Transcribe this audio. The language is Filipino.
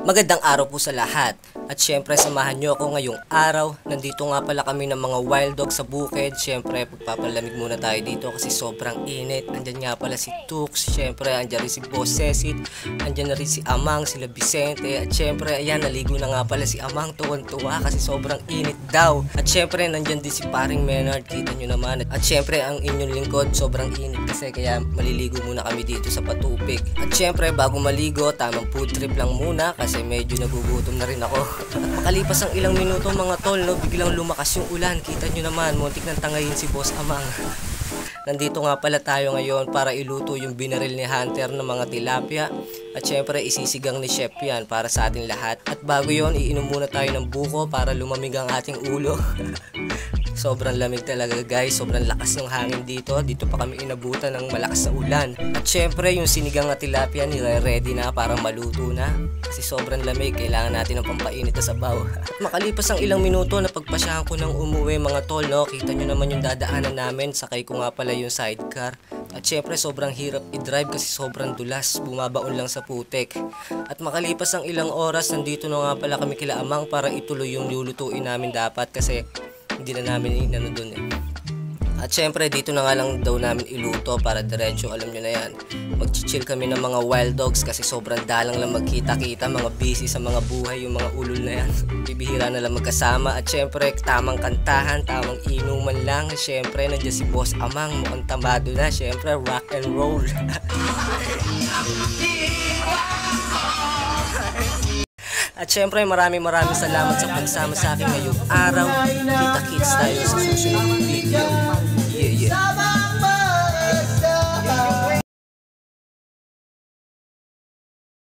Magandang araw po sa lahat. At syempre samahan nyo ako ngayong araw. Nandito nga pala kami ng mga wild dog sa bukid. Syempre pagpapalamig muna tayo dito kasi sobrang init. Andyan nga pala si Tux. Syempre andyan rin si Boss Cesit. Andyan na rin si Amang, sila Vicente. At syempre ayan, naligo na nga pala si Amang. Tuwan-tuwa kasi sobrang init daw. At syempre nandyan din si paring Menard. Kita nyo naman. At syempre ang inyong lingkod sobrang init kasi kaya maliligo muna kami dito sa patubig. At syempre bago maligo, tamang food trip lang muna kasi medyo nagugutom na rin ako. Makalipas ang ilang minuto mga tol, no, biglang lumakas yung ulan. Kita nyo naman, muntik nang tangayin si Boss Amang. Nandito nga pala tayo ngayon para iluto yung binaril ni Hunter ng mga tilapia. At syempre isisigang ni Chef yan para sa ating lahat. At bago yon, iinom muna tayo ng buko para lumamig ang ating ulo. Sobrang lamig talaga guys, sobrang lakas ng hangin dito. Dito pa kami inabutan ng malakas na ulan. At syempre yung sinigang na tilapia nire-ready na para maluto na. Kasi sobrang lamig, kailangan natin ng pampainit na sabaw. At makalipas ang ilang minuto, napagpasyahan ko ng umuwi mga tol, no? Kita nyo naman yung dadaanan namin, sakay ko nga pala yung sidecar. At syempre sobrang hirap i-drive kasi sobrang dulas, bumabaon lang sa putek. At makalipas ang ilang oras, nandito na nga pala kami kila Amang para ituloy yung lulutuin namin dapat kasi hindi na namin inano dun eh. At syempre dito na nga lang daw namin iluto para diretso, alam nyo na yan. Mag-chill kami ng mga wild dogs kasi sobrang dalang lang magkita-kita, mga busy sa mga buhay yung mga ulol na yan. Bibihira na lang magkasama at syempre tamang kantahan, tamang inuman lang. Syempre nandiyan si Boss Amang, mukhang tambado na, syempre rock and roll. At syempre maraming salamat sa pagsama sa akin ngayong araw. Kita-kits tayo sa susunod video.